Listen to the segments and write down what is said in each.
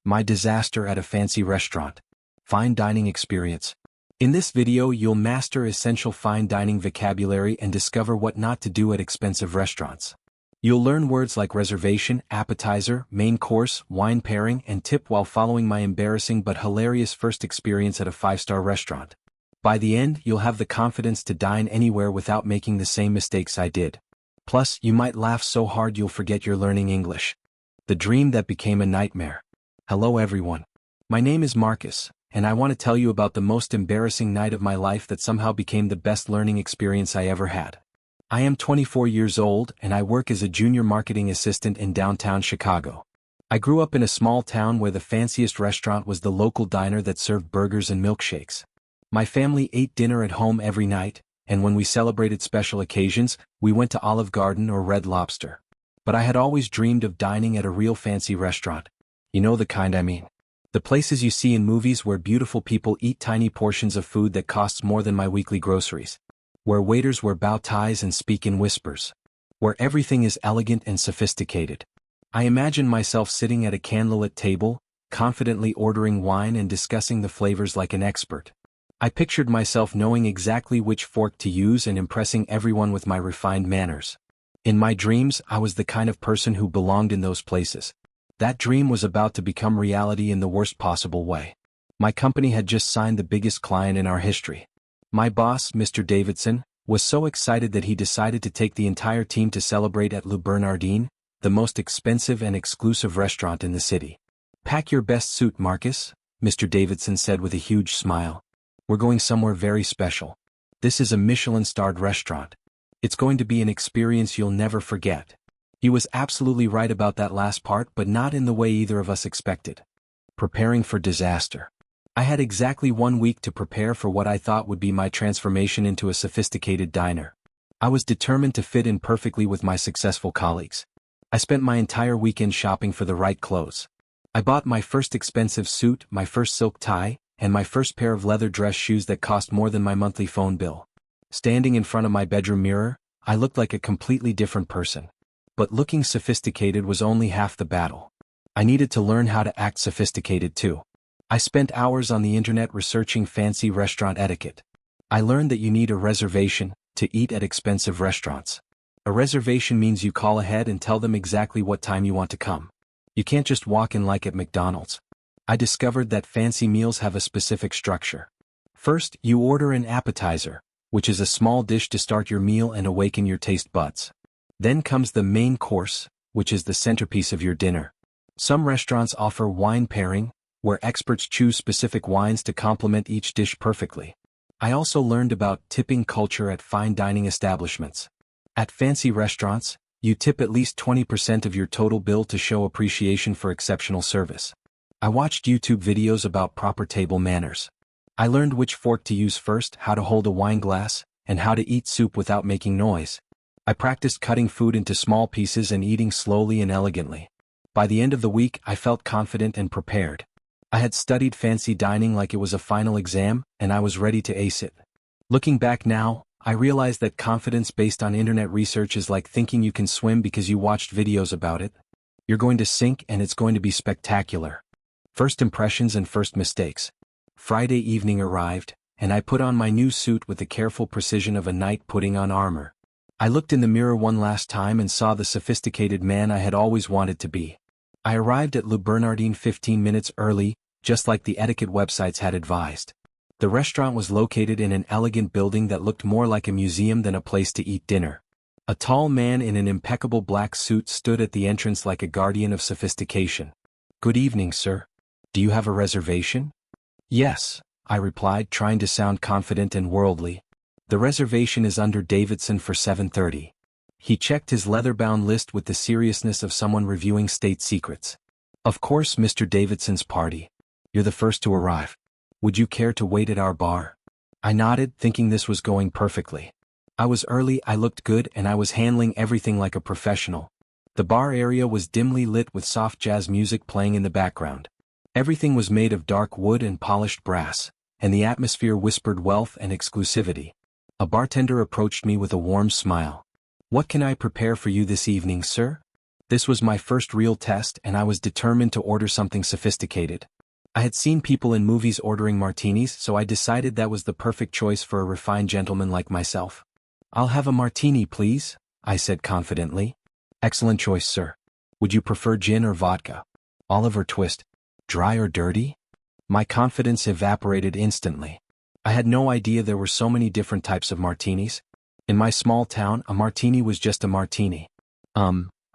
My disaster at a fancy restaurant. Fine dining experience. In this video you'll master essential fine dining vocabulary and discover what not to do at expensive restaurants. You'll learn words like reservation, appetizer, main course, wine pairing, and tip while following my embarrassing but hilarious first experience at a 5-star restaurant. By the end, you'll have the confidence to dine anywhere without making the same mistakes I did. Plus, you might laugh so hard you'll forget you're learning English. The dream that became a nightmare. Hello everyone. My name is Marcus, and I want to tell you about the most embarrassing night of my life that somehow became the best learning experience I ever had. I am 24 years old and I work as a junior marketing assistant in downtown Chicago. I grew up in a small town where the fanciest restaurant was the local diner that served burgers and milkshakes. My family ate dinner at home every night, and when we celebrated special occasions, we went to Olive Garden or Red Lobster. But I had always dreamed of dining at a real fancy restaurant. You know the kind I mean. The places you see in movies where beautiful people eat tiny portions of food that costs more than my weekly groceries. Where waiters wear bow ties and speak in whispers. Where everything is elegant and sophisticated. I imagine myself sitting at a candlelit table, confidently ordering wine and discussing the flavors like an expert. I pictured myself knowing exactly which fork to use and impressing everyone with my refined manners. In my dreams, I was the kind of person who belonged in those places. That dream was about to become reality in the worst possible way. My company had just signed the biggest client in our history. My boss, Mr. Davidson, was so excited that he decided to take the entire team to celebrate at Le Bernardin, the most expensive and exclusive restaurant in the city. "Pack your best suit, Marcus," Mr. Davidson said with a huge smile. "We're going somewhere very special. This is a Michelin-starred restaurant. It's going to be an experience you'll never forget." He was absolutely right about that last part, but not in the way either of us expected. Preparing for disaster. I had exactly 1 week to prepare for what I thought would be my transformation into a sophisticated diner. I was determined to fit in perfectly with my successful colleagues. I spent my entire weekend shopping for the right clothes. I bought my first expensive suit, my first silk tie, and my first pair of leather dress shoes that cost more than my monthly phone bill. Standing in front of my bedroom mirror, I looked like a completely different person. But looking sophisticated was only half the battle. I needed to learn how to act sophisticated too. I spent hours on the internet researching fancy restaurant etiquette. I learned that you need a reservation to eat at expensive restaurants. A reservation means you call ahead and tell them exactly what time you want to come. You can't just walk in like at McDonald's. I discovered that fancy meals have a specific structure. First, you order an appetizer, which is a small dish to start your meal and awaken your taste buds. Then comes the main course, which is the centerpiece of your dinner. Some restaurants offer wine pairing, where experts choose specific wines to complement each dish perfectly. I also learned about tipping culture at fine dining establishments. At fancy restaurants, you tip at least 20% of your total bill to show appreciation for exceptional service. I watched YouTube videos about proper table manners. I learned which fork to use first, how to hold a wine glass, and how to eat soup without making noise. I practiced cutting food into small pieces and eating slowly and elegantly. By the end of the week, I felt confident and prepared. I had studied fancy dining like it was a final exam, and I was ready to ace it. Looking back now, I realized that confidence based on internet research is like thinking you can swim because you watched videos about it. You're going to sink and it's going to be spectacular. First impressions and first mistakes. Friday evening arrived, and I put on my new suit with the careful precision of a knight putting on armor. I looked in the mirror one last time and saw the sophisticated man I had always wanted to be. I arrived at Le Bernardin 15 minutes early, just like the etiquette websites had advised. The restaurant was located in an elegant building that looked more like a museum than a place to eat dinner. A tall man in an impeccable black suit stood at the entrance like a guardian of sophistication. "Good evening, sir. Do you have a reservation?" "Yes," I replied, trying to sound confident and worldly. "The reservation is under Davidson for 7:30. He checked his leather-bound list with the seriousness of someone reviewing state secrets. "Of course, Mr. Davidson's party. You're the first to arrive. Would you care to wait at our bar?" I nodded, thinking this was going perfectly. I was early, I looked good, and I was handling everything like a professional. The bar area was dimly lit with soft jazz music playing in the background. Everything was made of dark wood and polished brass, and the atmosphere whispered wealth and exclusivity. A bartender approached me with a warm smile. "What can I prepare for you this evening, sir?" This was my first real test and I was determined to order something sophisticated. I had seen people in movies ordering martinis, so I decided that was the perfect choice for a refined gentleman like myself. "I'll have a martini, please," I said confidently. "Excellent choice, sir. Would you prefer gin or vodka? Olive or twist? Dry or dirty?" My confidence evaporated instantly. I had no idea there were so many different types of martinis. In my small town, a martini was just a martini.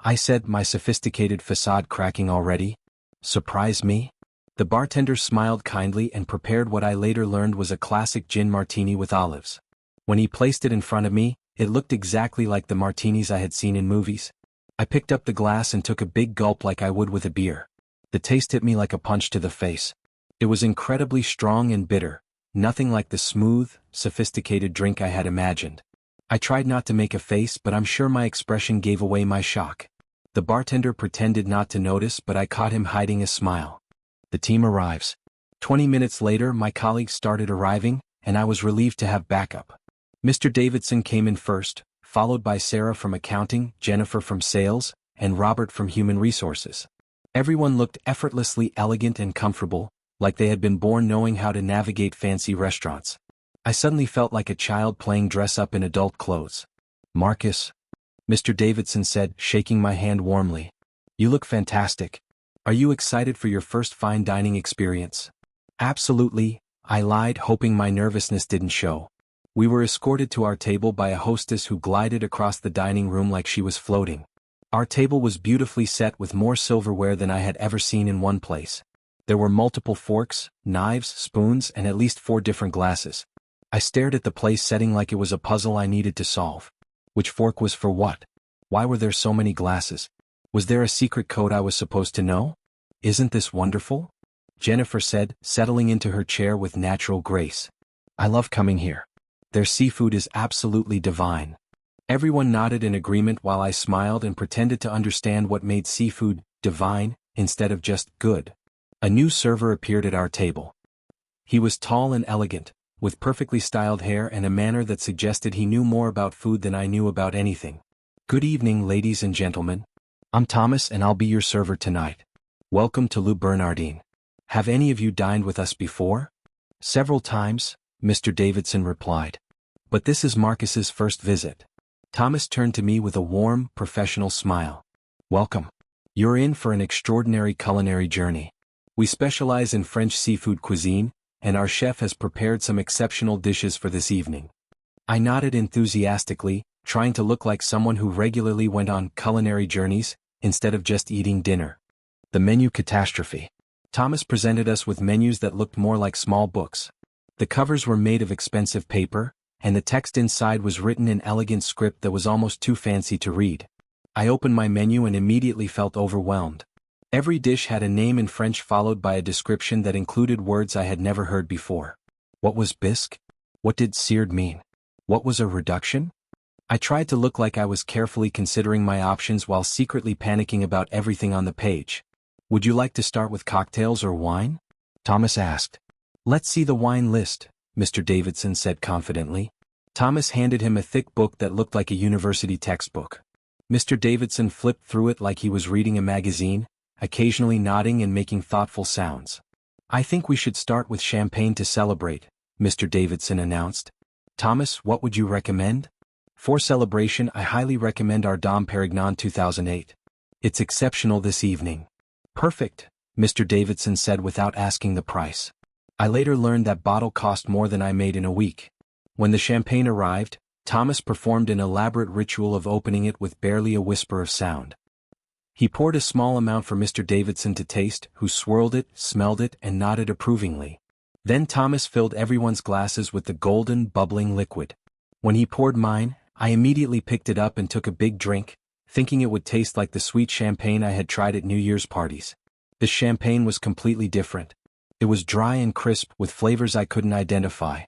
I said, my sophisticated facade cracking already. "Surprise me?" The bartender smiled kindly and prepared what I later learned was a classic gin martini with olives. When he placed it in front of me, it looked exactly like the martinis I had seen in movies. I picked up the glass and took a big gulp like I would with a beer. The taste hit me like a punch to the face. It was incredibly strong and bitter, nothing like the smooth, sophisticated drink I had imagined. I tried not to make a face, but I'm sure my expression gave away my shock. The bartender pretended not to notice, but I caught him hiding a smile. The team arrives. 20 minutes later, my colleagues started arriving, and I was relieved to have backup. Mr. Davidson came in first, followed by Sarah from accounting, Jennifer from sales, and Robert from human resources. Everyone looked effortlessly elegant and comfortable, like they had been born knowing how to navigate fancy restaurants. I suddenly felt like a child playing dress-up in adult clothes. "Marcus," Mr. Davidson said, shaking my hand warmly. "You look fantastic. Are you excited for your first fine dining experience?" "Absolutely," I lied, hoping my nervousness didn't show. We were escorted to our table by a hostess who glided across the dining room like she was floating. Our table was beautifully set with more silverware than I had ever seen in one place. There were multiple forks, knives, spoons, and at least 4 different glasses. I stared at the place setting like it was a puzzle I needed to solve. Which fork was for what? Why were there so many glasses? Was there a secret code I was supposed to know? "Isn't this wonderful?" Jennifer said, settling into her chair with natural grace. "I love coming here. Their seafood is absolutely divine." Everyone nodded in agreement while I smiled and pretended to understand what made seafood divine instead of just good. A new server appeared at our table. He was tall and elegant, with perfectly styled hair and a manner that suggested he knew more about food than I knew about anything. "Good evening, ladies and gentlemen. I'm Thomas and I'll be your server tonight. Welcome to Le Bernardin. Have any of you dined with us before?" "Several times," Mr. Davidson replied. "But this is Marcus's first visit." Thomas turned to me with a warm, professional smile. "Welcome. You're in for an extraordinary culinary journey. We specialize in French seafood cuisine, and our chef has prepared some exceptional dishes for this evening." I nodded enthusiastically, trying to look like someone who regularly went on culinary journeys, instead of just eating dinner. The menu catastrophe. Thomas presented us with menus that looked more like small books. The covers were made of expensive paper, and the text inside was written in elegant script that was almost too fancy to read. I opened my menu and immediately felt overwhelmed. Every dish had a name in French followed by a description that included words I had never heard before. What was bisque? What did seared mean? What was a reduction? I tried to look like I was carefully considering my options while secretly panicking about everything on the page. "Would you like to start with cocktails or wine?" Thomas asked. "Let's see the wine list," Mr. Davidson said confidently. Thomas handed him a thick book that looked like a university textbook. Mr. Davidson flipped through it like he was reading a magazine, occasionally nodding and making thoughtful sounds. "I think we should start with champagne to celebrate," Mr. Davidson announced. "Thomas, what would you recommend?" "For celebration, I highly recommend our Dom Perignon 2008. It's exceptional this evening." "Perfect," Mr. Davidson said without asking the price. I later learned that bottle cost more than I made in a week. When the champagne arrived, Thomas performed an elaborate ritual of opening it with barely a whisper of sound. He poured a small amount for Mr. Davidson to taste, who swirled it, smelled it, and nodded approvingly. Then Thomas filled everyone's glasses with the golden, bubbling liquid. When he poured mine, I immediately picked it up and took a big drink, thinking it would taste like the sweet champagne I had tried at New Year's parties. The champagne was completely different. It was dry and crisp with flavors I couldn't identify.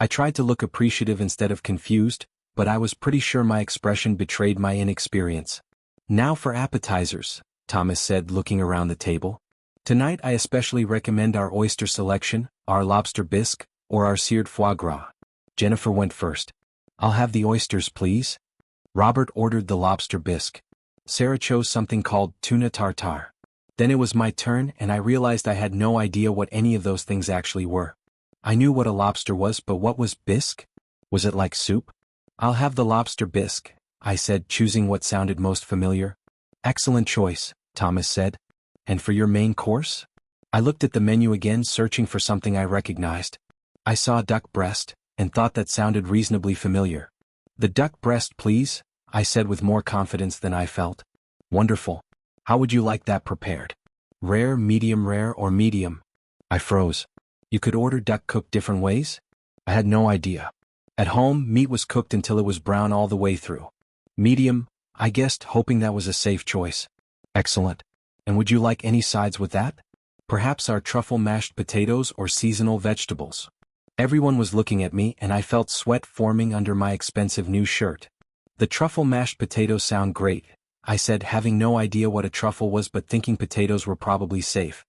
I tried to look appreciative instead of confused, but I was pretty sure my expression betrayed my inexperience. "Now for appetizers," Thomas said, looking around the table. "Tonight I especially recommend our oyster selection, our lobster bisque, or our seared foie gras." Jennifer went first. "I'll have the oysters, please." Robert ordered the lobster bisque. Sarah chose something called tuna tartare. Then it was my turn and I realized I had no idea what any of those things actually were. I knew what a lobster was, but what was bisque? Was it like soup? I'll have the lobster bisque, I said, choosing what sounded most familiar. Excellent choice, Thomas said. And for your main course? I looked at the menu again, searching for something I recognized. I saw duck breast, and thought that sounded reasonably familiar. The duck breast, please, I said with more confidence than I felt. Wonderful. How would you like that prepared? Rare, or medium? I froze. You could order duck cooked different ways? I had no idea. At home, meat was cooked until it was brown all the way through. Medium, I guessed, hoping that was a safe choice. Excellent. And would you like any sides with that? Perhaps our truffle mashed potatoes or seasonal vegetables. Everyone was looking at me and I felt sweat forming under my expensive new shirt. The truffle mashed potatoes sound great, I said, having no idea what a truffle was but thinking potatoes were probably safe.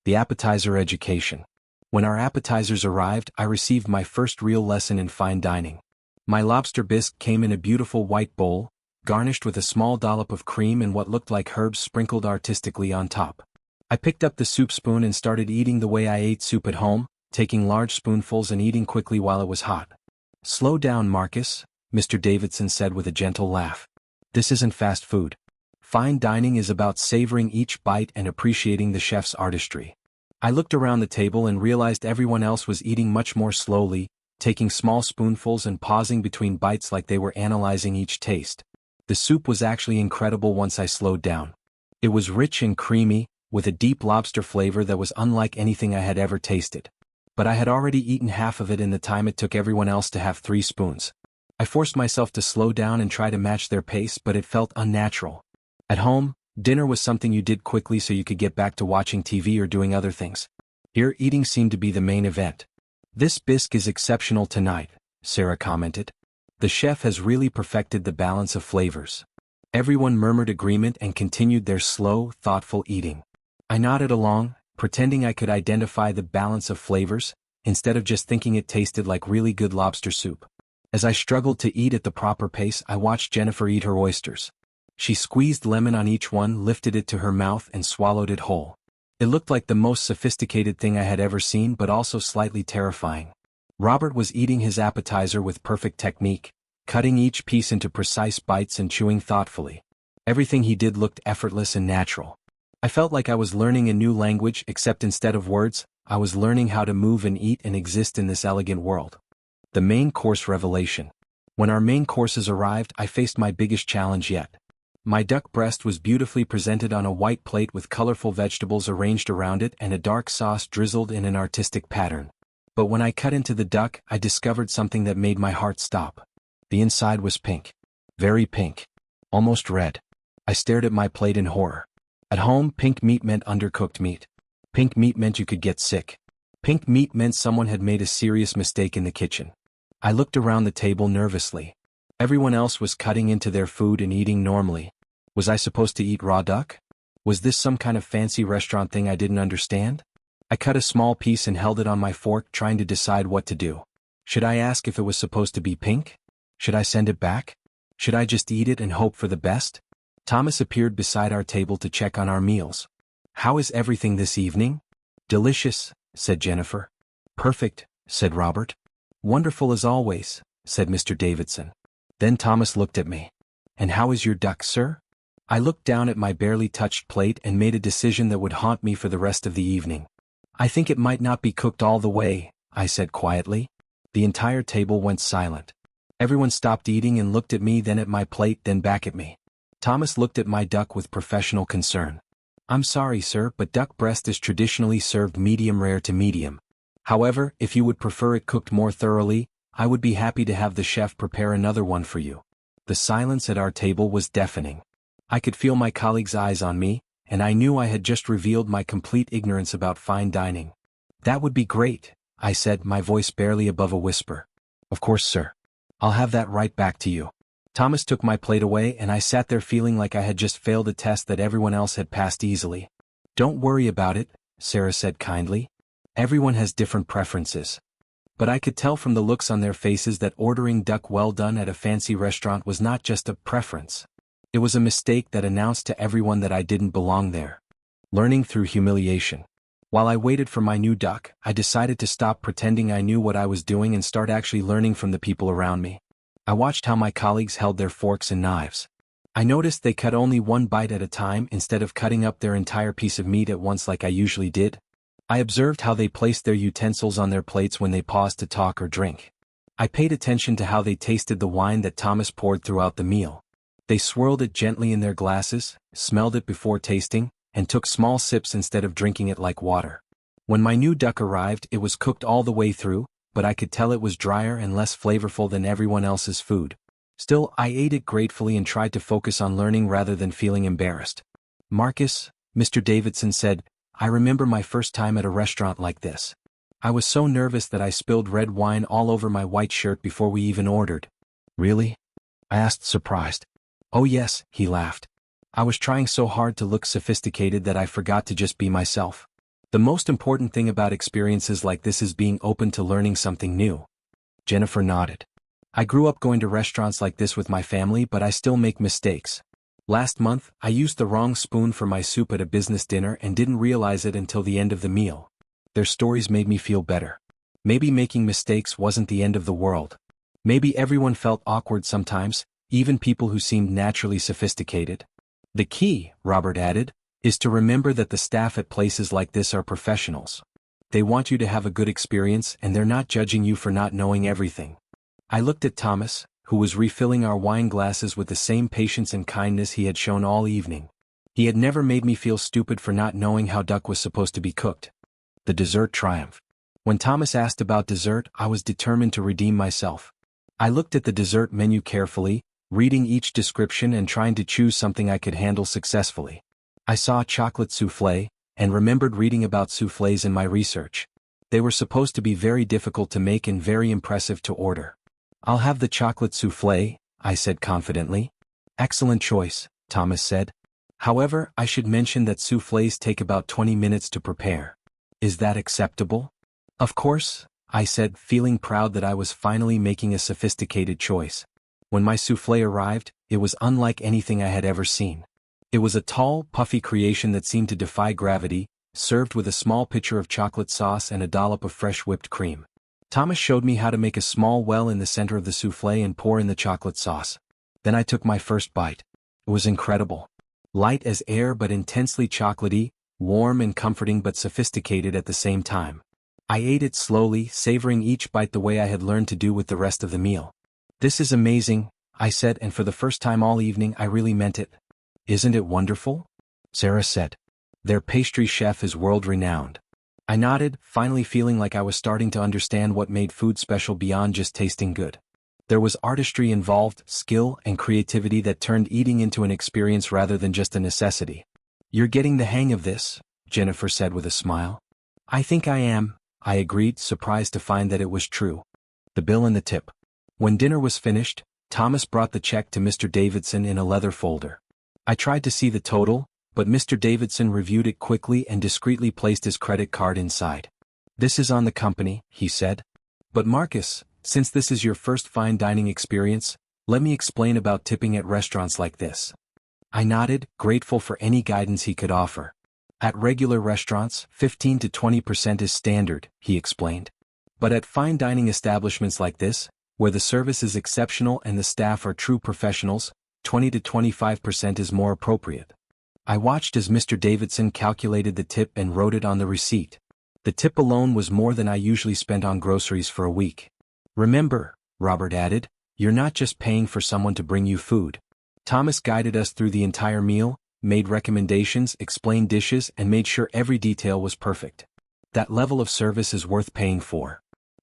The appetizer education. When our appetizers arrived, I received my first real lesson in fine dining. My lobster bisque came in a beautiful white bowl, garnished with a small dollop of cream and what looked like herbs sprinkled artistically on top. I picked up the soup spoon and started eating the way I ate soup at home, taking large spoonfuls and eating quickly while it was hot. Slow down, Marcus, Mr. Davidson said with a gentle laugh. This isn't fast food. Fine dining is about savoring each bite and appreciating the chef's artistry. I looked around the table and realized everyone else was eating much more slowly, taking small spoonfuls and pausing between bites like they were analyzing each taste. The soup was actually incredible once I slowed down. It was rich and creamy, with a deep lobster flavor that was unlike anything I had ever tasted. But I had already eaten half of it in the time it took everyone else to have 3 spoons. I forced myself to slow down and try to match their pace, but it felt unnatural. At home, dinner was something you did quickly so you could get back to watching TV or doing other things. Here, eating seemed to be the main event. This bisque is exceptional tonight, Sarah commented. The chef has really perfected the balance of flavors. Everyone murmured agreement and continued their slow, thoughtful eating. I nodded along, pretending I could identify the balance of flavors, instead of just thinking it tasted like really good lobster soup. As I struggled to eat at the proper pace, I watched Jennifer eat her oysters. She squeezed lemon on each one, lifted it to her mouth and swallowed it whole. It looked like the most sophisticated thing I had ever seen, but also slightly terrifying. Robert was eating his appetizer with perfect technique, cutting each piece into precise bites and chewing thoughtfully. Everything he did looked effortless and natural. I felt like I was learning a new language, except instead of words, I was learning how to move and eat and exist in this elegant world. The main course revelation. When our main courses arrived, I faced my biggest challenge yet. My duck breast was beautifully presented on a white plate with colorful vegetables arranged around it and a dark sauce drizzled in an artistic pattern. But when I cut into the duck, I discovered something that made my heart stop. The inside was pink. Very pink. Almost red. I stared at my plate in horror. At home, pink meat meant undercooked meat. Pink meat meant you could get sick. Pink meat meant someone had made a serious mistake in the kitchen. I looked around the table nervously. Everyone else was cutting into their food and eating normally. Was I supposed to eat raw duck? Was this some kind of fancy restaurant thing I didn't understand? I cut a small piece and held it on my fork, trying to decide what to do. Should I ask if it was supposed to be pink? Should I send it back? Should I just eat it and hope for the best? Thomas appeared beside our table to check on our meals. How is everything this evening? Delicious, said Jennifer. Perfect, said Robert. Wonderful as always, said Mr. Davidson. Then Thomas looked at me. And how is your duck, sir? I looked down at my barely touched plate and made a decision that would haunt me for the rest of the evening. I think it might not be cooked all the way, I said quietly. The entire table went silent. Everyone stopped eating and looked at me, then at my plate, then back at me. Thomas looked at my duck with professional concern. I'm sorry, sir, but duck breast is traditionally served medium rare to medium. However, if you would prefer it cooked more thoroughly, I would be happy to have the chef prepare another one for you. The silence at our table was deafening. I could feel my colleagues' eyes on me, and I knew I had just revealed my complete ignorance about fine dining. That would be great, I said, my voice barely above a whisper. Of course, sir. I'll have that right back to you. Thomas took my plate away and I sat there feeling like I had just failed a test that everyone else had passed easily. Don't worry about it, Sarah said kindly. Everyone has different preferences. But I could tell from the looks on their faces that ordering duck well done at a fancy restaurant was not just a preference. It was a mistake that announced to everyone that I didn't belong there. Learning through humiliation. While I waited for my new duck, I decided to stop pretending I knew what I was doing and start actually learning from the people around me. I watched how my colleagues held their forks and knives. I noticed they cut only one bite at a time instead of cutting up their entire piece of meat at once like I usually did. I observed how they placed their utensils on their plates when they paused to talk or drink. I paid attention to how they tasted the wine that Thomas poured throughout the meal. They swirled it gently in their glasses, smelled it before tasting, and took small sips instead of drinking it like water. When my new duck arrived, it was cooked all the way through, but I could tell it was drier and less flavorful than everyone else's food. Still, I ate it gratefully and tried to focus on learning rather than feeling embarrassed. Marcus, Mr. Davidson said, I remember my first time at a restaurant like this. I was so nervous that I spilled red wine all over my white shirt before we even ordered. Really? I asked, surprised. Oh yes, he laughed. I was trying so hard to look sophisticated that I forgot to just be myself. The most important thing about experiences like this is being open to learning something new. Jennifer nodded. I grew up going to restaurants like this with my family, but I still make mistakes. Last month, I used the wrong spoon for my soup at a business dinner and didn't realize it until the end of the meal. Their stories made me feel better. Maybe making mistakes wasn't the end of the world. Maybe everyone felt awkward sometimes, even people who seemed naturally sophisticated. The key, Robert added, is to remember that the staff at places like this are professionals. They want you to have a good experience and they're not judging you for not knowing everything. I looked at Thomas, who was refilling our wine glasses with the same patience and kindness he had shown all evening. He had never made me feel stupid for not knowing how duck was supposed to be cooked. The dessert triumph. When Thomas asked about dessert, I was determined to redeem myself. I looked at the dessert menu carefully, reading each description and trying to choose something I could handle successfully. I saw chocolate soufflé, and remembered reading about soufflés in my research. They were supposed to be very difficult to make and very impressive to order. I'll have the chocolate soufflé, I said confidently. Excellent choice, Thomas said. However, I should mention that soufflés take about 20 minutes to prepare. Is that acceptable? Of course, I said, feeling proud that I was finally making a sophisticated choice. When my soufflé arrived, it was unlike anything I had ever seen. It was a tall, puffy creation that seemed to defy gravity, served with a small pitcher of chocolate sauce and a dollop of fresh whipped cream. Thomas showed me how to make a small well in the center of the soufflé and pour in the chocolate sauce. Then I took my first bite. It was incredible. Light as air but intensely chocolatey, warm and comforting but sophisticated at the same time. I ate it slowly, savoring each bite the way I had learned to do with the rest of the meal. This is amazing, I said, and for the first time all evening I really meant it. Isn't it wonderful? Sarah said. Their pastry chef is world-renowned. I nodded, finally feeling like I was starting to understand what made food special beyond just tasting good. There was artistry involved, skill and creativity that turned eating into an experience rather than just a necessity. You're getting the hang of this, Jennifer said with a smile. I think I am, I agreed, surprised to find that it was true. The bill and the tip. When dinner was finished, Thomas brought the check to Mr. Davidson in a leather folder. I tried to see the total, but Mr. Davidson reviewed it quickly and discreetly placed his credit card inside. This is on the company, he said. But Marcus, since this is your first fine dining experience, let me explain about tipping at restaurants like this. I nodded, grateful for any guidance he could offer. At regular restaurants, 15 to 20% is standard, he explained. But at fine dining establishments like this, where the service is exceptional and the staff are true professionals, 20 to 25% is more appropriate. I watched as Mr. Davidson calculated the tip and wrote it on the receipt. The tip alone was more than I usually spent on groceries for a week. Remember, Robert added, you're not just paying for someone to bring you food. Thomas guided us through the entire meal, made recommendations, explained dishes, and made sure every detail was perfect. That level of service is worth paying for.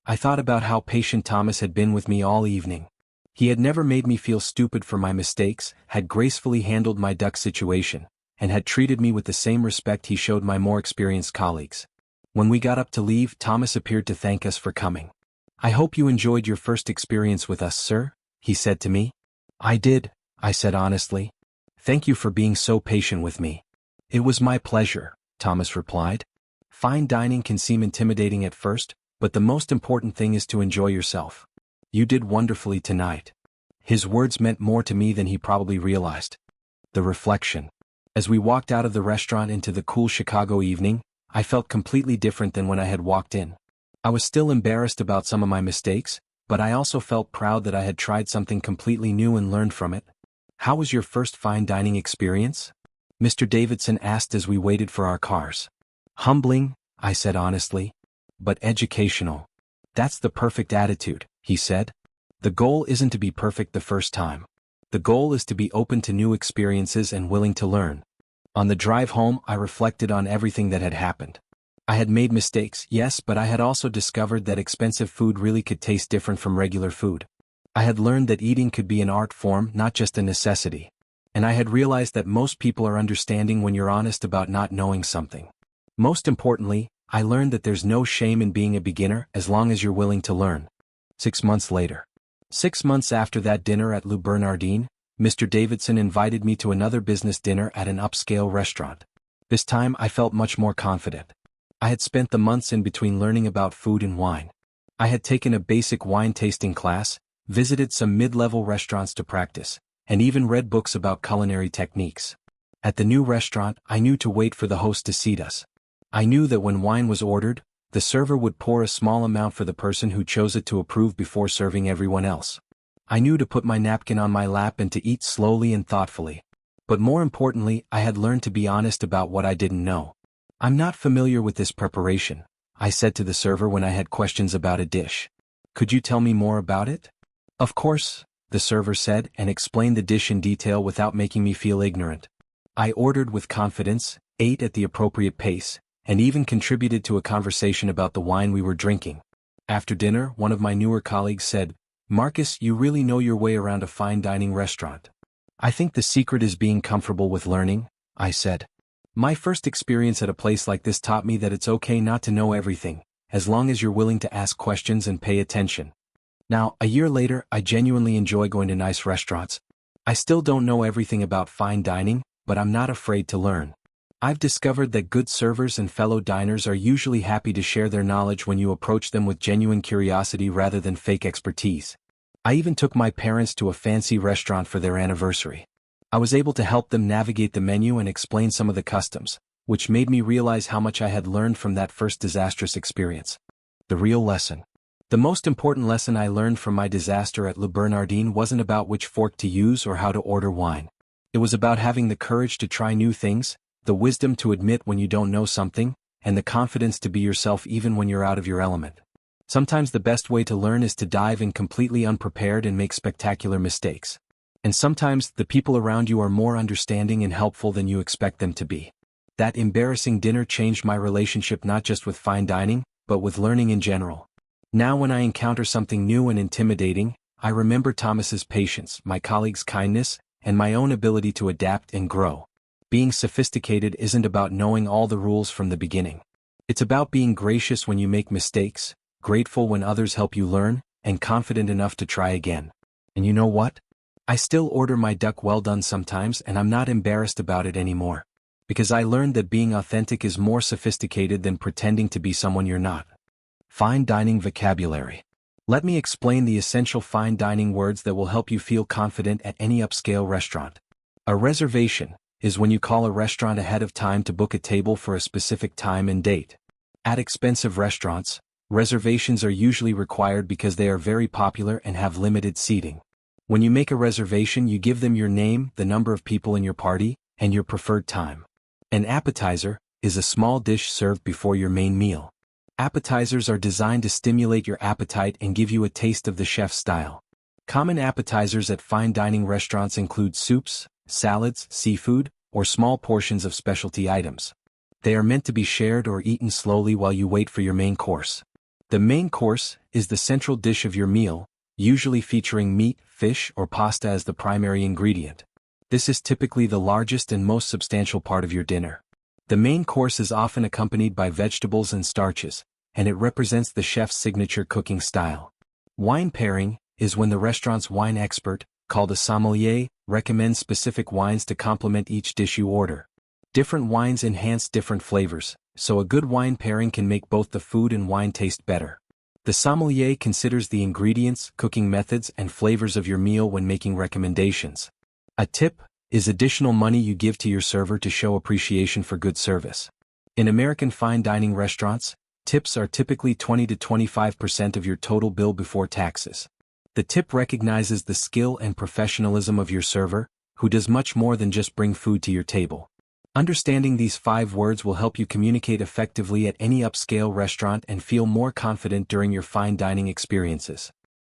I thought about how patient Thomas had been with me all evening. He had never made me feel stupid for my mistakes, had gracefully handled my duck situation, and had treated me with the same respect he showed my more experienced colleagues. When we got up to leave, Thomas appeared to thank us for coming. I hope you enjoyed your first experience with us, sir, he said to me. I did, I said honestly. Thank you for being so patient with me. It was my pleasure, Thomas replied. Fine dining can seem intimidating at first, but the most important thing is to enjoy yourself. You did wonderfully tonight. His words meant more to me than he probably realized. the reflection. As we walked out of the restaurant into the cool Chicago evening, I felt completely different than when I had walked in. I was still embarrassed about some of my mistakes, but I also felt proud that I had tried something completely new and learned from it. How was your first fine dining experience? Mr. Davidson asked as we waited for our cars. Humbling, I said honestly. But educational. That's the perfect attitude, he said. The goal isn't to be perfect the first time. The goal is to be open to new experiences and willing to learn. On the drive home, I reflected on everything that had happened. I had made mistakes, yes, but I had also discovered that expensive food really could taste different from regular food. I had learned that eating could be an art form, not just a necessity. And I had realized that most people are understanding when you're honest about not knowing something. Most importantly, I learned that there's no shame in being a beginner as long as you're willing to learn. 6 months later. 6 months after that dinner at Le Bernardin, Mr. Davidson invited me to another business dinner at an upscale restaurant. This time I felt much more confident. I had spent the months in between learning about food and wine. I had taken a basic wine tasting class, visited some mid-level restaurants to practice, and even read books about culinary techniques. At the new restaurant, I knew to wait for the host to seat us. I knew that when wine was ordered, the server would pour a small amount for the person who chose it to approve before serving everyone else. I knew to put my napkin on my lap and to eat slowly and thoughtfully. But more importantly, I had learned to be honest about what I didn't know. I'm not familiar with this preparation, I said to the server when I had questions about a dish. Could you tell me more about it? Of course, the server said and explained the dish in detail without making me feel ignorant. I ordered with confidence, ate at the appropriate pace, and even contributed to a conversation about the wine we were drinking. After dinner, one of my newer colleagues said, "Marcus, you really know your way around a fine dining restaurant." I think the secret is being comfortable with learning, I said. My first experience at a place like this taught me that it's okay not to know everything, as long as you're willing to ask questions and pay attention. Now, a year later, I genuinely enjoy going to nice restaurants. I still don't know everything about fine dining, but I'm not afraid to learn. I've discovered that good servers and fellow diners are usually happy to share their knowledge when you approach them with genuine curiosity rather than fake expertise. I even took my parents to a fancy restaurant for their anniversary. I was able to help them navigate the menu and explain some of the customs, which made me realize how much I had learned from that first disastrous experience. The real lesson. The most important lesson I learned from my disaster at Le Bernardin wasn't about which fork to use or how to order wine. It was about having the courage to try new things, the wisdom to admit when you don't know something, and the confidence to be yourself even when you're out of your element. Sometimes the best way to learn is to dive in completely unprepared and make spectacular mistakes. And sometimes the people around you are more understanding and helpful than you expect them to be. That embarrassing dinner changed my relationship not just with fine dining, but with learning in general. Now when I encounter something new and intimidating, I remember Thomas's patience, my colleagues' kindness, and my own ability to adapt and grow. Being sophisticated isn't about knowing all the rules from the beginning. It's about being gracious when you make mistakes, grateful when others help you learn, and confident enough to try again. And you know what? I still order my duck well done sometimes and I'm not embarrassed about it anymore. Because I learned that being authentic is more sophisticated than pretending to be someone you're not. Fine dining vocabulary. Let me explain the essential fine dining words that will help you feel confident at any upscale restaurant. A reservation is when you call a restaurant ahead of time to book a table for a specific time and date. At expensive restaurants, reservations are usually required because they are very popular and have limited seating. When you make a reservation, you give them your name, the number of people in your party, and your preferred time. An appetizer is a small dish served before your main meal. Appetizers are designed to stimulate your appetite and give you a taste of the chef's style. Common appetizers at fine dining restaurants include soups, salads, seafood, or small portions of specialty items. They are meant to be shared or eaten slowly while you wait for your main course. The main course is the central dish of your meal, usually featuring meat, fish, or pasta as the primary ingredient. This is typically the largest and most substantial part of your dinner. The main course is often accompanied by vegetables and starches, and it represents the chef's signature cooking style. Wine pairing is when the restaurant's wine expert, called a sommelier, recommends specific wines to complement each dish you order. Different wines enhance different flavors, so a good wine pairing can make both the food and wine taste better. The sommelier considers the ingredients, cooking methods, and flavors of your meal when making recommendations. A tip: is additional money you give to your server to show appreciation for good service. In American fine dining restaurants, tips are typically 20 to 25% of your total bill before taxes. The tip recognizes the skill and professionalism of your server, who does much more than just bring food to your table. Understanding these 5 words will help you communicate effectively at any upscale restaurant and feel more confident during your fine dining experiences.